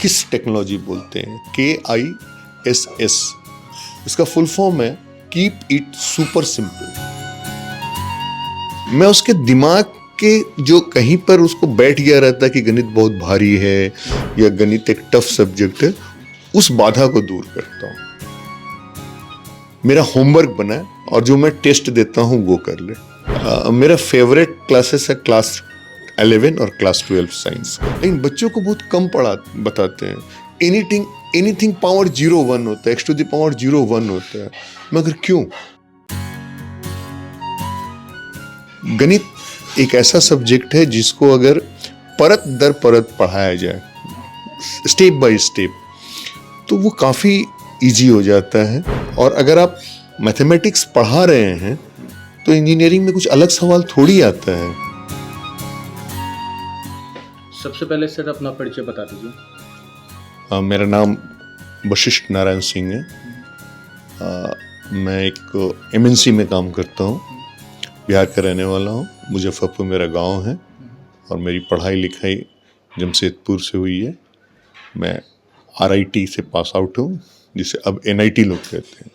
किस टेक्नोलॉजी बोलते हैं, KISS। इसका फुल फॉर्म है कीप इट सुपर सिंपल। मैं उसके दिमाग के जो कहीं पर उसको बैठ गया रहता है कि गणित बहुत भारी है या गणित एक टफ सब्जेक्ट है, उस बाधा को दूर करता हूँ। मेरा होमवर्क बना है और जो मैं टेस्ट देता हूँ वो कर ले। मेरा फेवरेट क्लासेस है क्लास 11 और क्लास 12 साइंस। लेकिन बच्चों को बहुत कम बताते हैं। एनीथिंग पावर 0 1 होता है, x to the power 0 1 होता है, मगर क्यों? गणित एक ऐसा सब्जेक्ट है जिसको अगर परत दर परत पढ़ाया जाए, स्टेप बाय स्टेप, तो वो काफ़ी इजी हो जाता है। और अगर आप मैथमेटिक्स पढ़ा रहे हैं तो इंजीनियरिंग में कुछ अलग सवाल थोड़ी आता है। सबसे पहले सर अपना परिचय बता दीजिए। मेरा नाम वशिष्ठ नारायण सिंह है। मैं एक MNC में काम करता हूँ, बिहार का रहने वाला हूँ। मुजफ्फरपुर मेरा गांव है और मेरी पढ़ाई लिखाई जमशेदपुर से हुई है। मैं RIT से पास आउट हूँ, जिसे अब NIT लोग कहते हैं।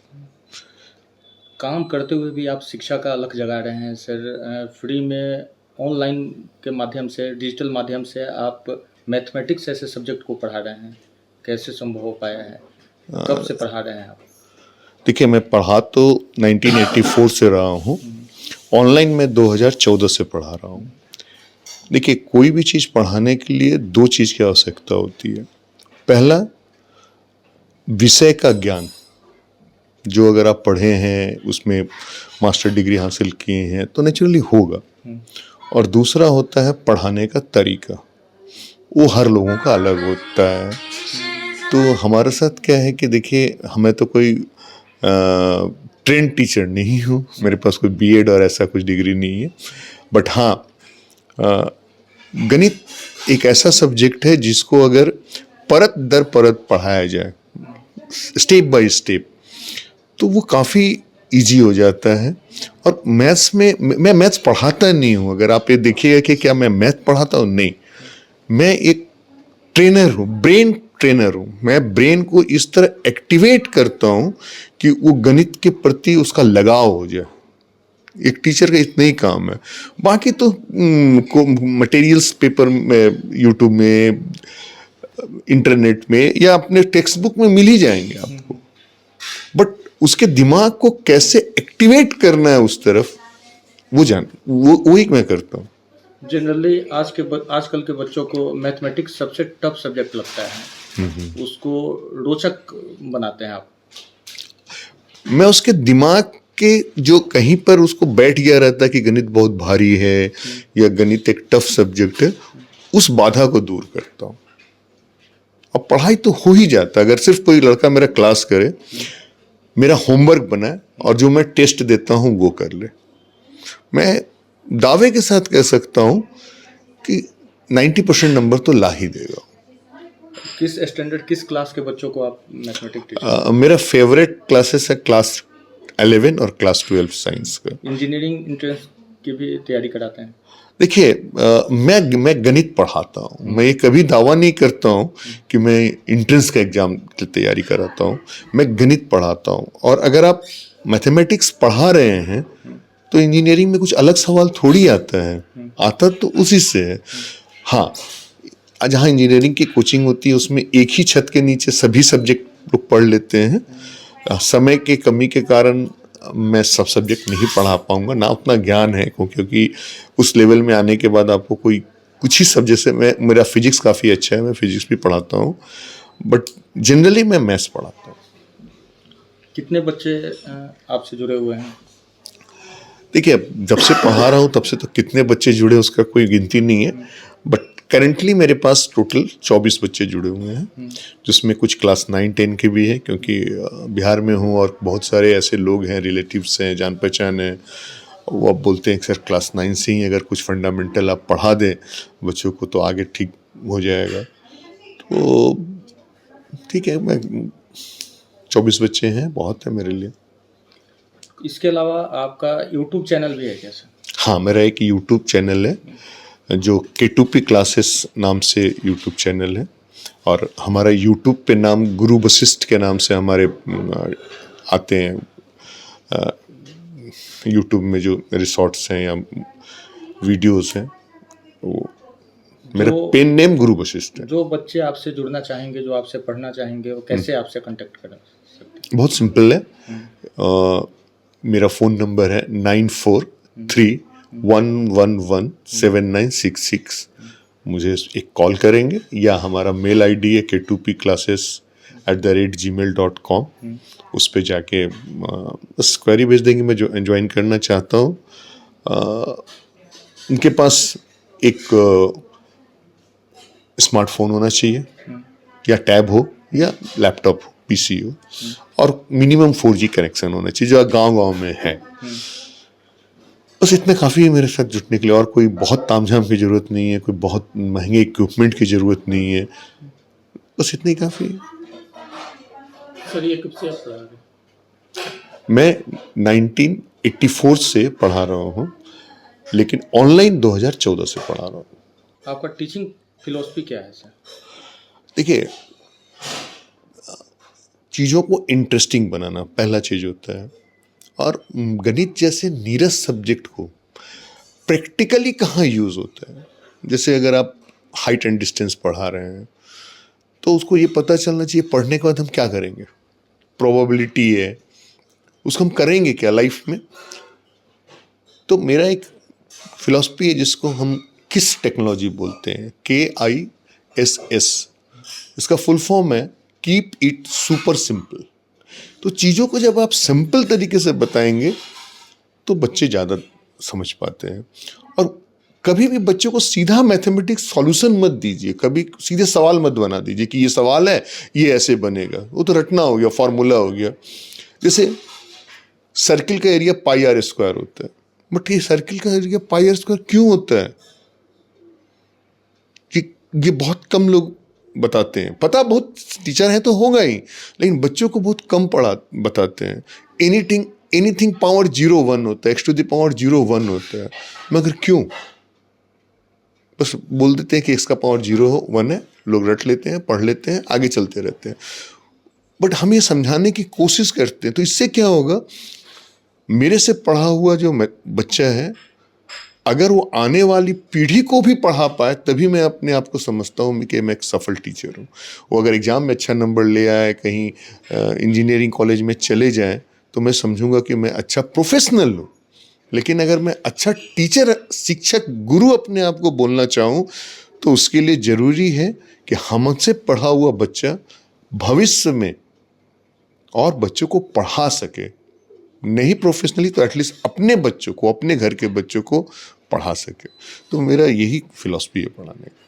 काम करते हुए भी आप शिक्षा का अलख जगा रहे हैं सर। फ्री में ऑनलाइन के माध्यम से, डिजिटल माध्यम से आप मैथमेटिक्स ऐसे सब्जेक्ट को पढ़ा रहे हैं, कैसे संभव हो पाया है? कब से पढ़ा रहे हैं आप? देखिए, मैं पढ़ा तो 1984 से रहा हूँ, ऑनलाइन में 2014 से पढ़ा रहा हूँ। देखिए, कोई भी चीज़ पढ़ाने के लिए दो चीज़ की आवश्यकता होती है। पहला, विषय का ज्ञान, जो अगर आप पढ़े हैं, उसमें मास्टर डिग्री हासिल किए हैं तो नेचुरली होगा। और दूसरा होता है पढ़ाने का तरीका, वो हर लोगों का अलग होता है। तो हमारे साथ क्या है कि देखिए, हमें तो कोई ट्रेंड टीचर नहीं हूँ, मेरे पास कोई BEd और ऐसा कुछ डिग्री नहीं है। बट हाँ, गणित एक ऐसा सब्जेक्ट है जिसको अगर परत दर परत पढ़ाया जाए, स्टेप बाय स्टेप, तो वो काफ़ी इजी हो जाता है। और मैथ्स में मैं मैथ्स पढ़ाता नहीं हूँ। अगर आप ये देखिएगा कि क्या मैं मैथ पढ़ाता हूँ, नहीं, मैं एक ट्रेनर हूँ, ब्रेन ट्रेनर हूँ। मैं ब्रेन को इस तरह एक्टिवेट करता हूँ कि वो गणित के प्रति उसका लगाव हो जाए। एक टीचर का इतना ही काम है। बाकी तो मटेरियल्स पेपर में, यूट्यूब में, इंटरनेट में या अपने टेक्स्ट बुक में मिल ही जाएंगे आपको। बट उसके दिमाग को कैसे एक्टिवेट करना है उस तरफ, वही मैं करता हूँ। जनरली आजकल के बच्चों को मैथमेटिक्स सबसे टफ सब्जेक्ट लगता है, उसको रोचक बनाते हैं आप। मैं उसके दिमाग के जो कहीं पर उसको बैठ गया रहता है कि गणित बहुत भारी है या गणित एक टफ सब्जेक्ट है, उस बाधा को दूर करता हूँ। अब पढ़ाई तो हो ही जाता है। अगर सिर्फ कोई लड़का मेरा क्लास करे, मेरा होमवर्क बना है और जो मैं टेस्ट देता हूँ वो कर ले, मैं दावे के साथ कह सकता हूँ कि 90% नंबर तो ला ही देगा। किस स्टैंडर्ड, किस क्लास के बच्चों को आप मैथमेटिक्स टीचर? मेरा फेवरेट क्लासेस है क्लास 11 और क्लास 12 साइंस का। इंजीनियरिंग एंट्रेंस की भी तैयारी कराते हैं? देखिए, मैं गणित पढ़ाता हूँ। मैं ये कभी दावा नहीं करता हूँ कि मैं एंट्रेंस का एग्जाम की तैयारी कराता हूँ। मैं गणित पढ़ाता हूँ। और अगर आप मैथमेटिक्स पढ़ा रहे हैं तो इंजीनियरिंग में कुछ अलग सवाल थोड़ी आता है, आता तो उसी से है। हाँ, जहाँ इंजीनियरिंग की कोचिंग होती है उसमें एक ही छत के नीचे सभी सब्जेक्ट लोग पढ़ लेते हैं। समय के कमी के कारण मैं सब सब्जेक्ट नहीं पढ़ा पाऊंगा, ना उतना ज्ञान है, क्योंकि उस लेवल में आने के बाद आपको कुछ ही सब्जेक्ट से, मेरा फिजिक्स काफ़ी अच्छा है, मैं फिजिक्स भी पढ़ाता हूँ, बट जनरली मैं मैथ्स पढ़ाता हूँ। कितने बच्चे आपसे जुड़े हुए हैं? देखिए, जब से पढ़ा रहा हूँ तब से तो कितने बच्चे जुड़े उसका कोई गिनती नहीं है, बट करेंटली मेरे पास टोटल 24 बच्चे जुड़े हुए हैं, जिसमें कुछ क्लास 9 10 के भी हैं, क्योंकि बिहार में हूँ और बहुत सारे ऐसे लोग हैं, रिलेटिव्स हैं, जान पहचान है, वो अब बोलते हैं कि सर क्लास 9 से ही अगर कुछ फंडामेंटल आप पढ़ा दें बच्चों को तो आगे ठीक हो जाएगा। तो ठीक है, मैं 24 बच्चे हैं, बहुत है मेरे लिए। इसके अलावा आपका यूट्यूब चैनल भी है क्या सर? हाँ, मेरा एक यूट्यूब चैनल है जो K2P क्लासेस नाम से यूट्यूब चैनल है। और हमारा यूट्यूब पे नाम गुरु वशिष्ठ के नाम से हमारे आते हैं यूट्यूब में जो रिसोर्ट्स हैं या वीडियोस हैं, वो मेरा पेन नेम गुरु वशिष्ठ है। जो बच्चे आपसे जुड़ना चाहेंगे, जो आपसे पढ़ना चाहेंगे, वो कैसे आपसे कांटेक्ट कर सकते हैं? बहुत सिंपल है। मेरा फ़ोन नंबर है 9431117966। मुझे एक कॉल करेंगे या हमारा मेल आईडी है k2pclasses@gmail.com। उस पे जाके बस क्वेरी भेज देंगे, मैं जो ज्वाइन करना चाहता हूँ। उनके पास एक स्मार्टफोन होना चाहिए या टैब हो या लैपटॉप हो, पीसी हो, और मिनिमम 4G कनेक्शन होना चाहिए जो गांव-गांव में है। बस इतना काफ़ी है मेरे साथ जुड़ने के लिए, और कोई बहुत तामझाम की ज़रूरत नहीं है, कोई बहुत महंगे इक्विपमेंट की ज़रूरत नहीं है, बस इतना ही काफ़ी है। सर ये कब से आप पढ़ा रहे हैं? मैं 1984 से पढ़ा रहा हूँ, लेकिन ऑनलाइन 2014 से पढ़ा रहा हूँ। आपका टीचिंग फिलॉसफी क्या है सर? देखिए, चीज़ों को इंटरेस्टिंग बनाना पहला चीज़ होता है, और गणित जैसे नीरस सब्जेक्ट को प्रैक्टिकली कहाँ यूज़ होता है। जैसे अगर आप हाइट एंड डिस्टेंस पढ़ा रहे हैं तो उसको ये पता चलना चाहिए पढ़ने के बाद हम क्या करेंगे, प्रोबेबिलिटी है, उसको हम करेंगे क्या लाइफ में। तो मेरा एक फिलॉसफी है जिसको हम किस टेक्नोलॉजी बोलते हैं, KISS। इसका फुल फॉर्म है कीप इट सुपर सिंपल। तो चीज़ों को जब आप सिंपल तरीके से बताएंगे तो बच्चे ज़्यादा समझ पाते हैं। और कभी भी बच्चों को सीधा मैथमेटिक्स सॉल्यूशन मत दीजिए, कभी सीधे सवाल मत बना दीजिए कि ये सवाल है, ये ऐसे बनेगा। वो तो रटना हो गया, फॉर्मूला हो गया। जैसे सर्किल का एरिया πr² होता है, बट ये सर्किल का एरिया πr² क्यों होता है, कि ये बहुत कम लोग बताते हैं। पता बहुत टीचर हैं तो होगा ही, लेकिन बच्चों को बहुत कम बताते हैं। एनीथिंग पावर 0 1 होता है, x⁻0 1 होता है, मगर क्यों? बस बोल देते हैं कि x का पावर 0 1 है, लोग रट लेते हैं, पढ़ लेते हैं, आगे चलते रहते हैं। बट हम ये समझाने की कोशिश करते हैं, तो इससे क्या होगा, मेरे से पढ़ा हुआ जो बच्चा है, अगर वो आने वाली पीढ़ी को भी पढ़ा पाए, तभी मैं अपने आप को समझता हूँ कि मैं एक सफल टीचर हूँ। वो अगर एग्ज़ाम में अच्छा नंबर ले आए, कहीं इंजीनियरिंग कॉलेज में चले जाएं, तो मैं समझूंगा कि मैं अच्छा प्रोफेशनल हूँ। लेकिन अगर मैं अच्छा टीचर, शिक्षक, गुरु अपने आप को बोलना चाहूँ, तो उसके लिए ज़रूरी है कि हमसे पढ़ा हुआ बच्चा भविष्य में और बच्चों को पढ़ा सके, नहीं प्रोफेशनली तो एटलीस्ट अपने बच्चों को, अपने घर के बच्चों को पढ़ा सके। तो मेरा यही फिलॉसफी है पढ़ाने का।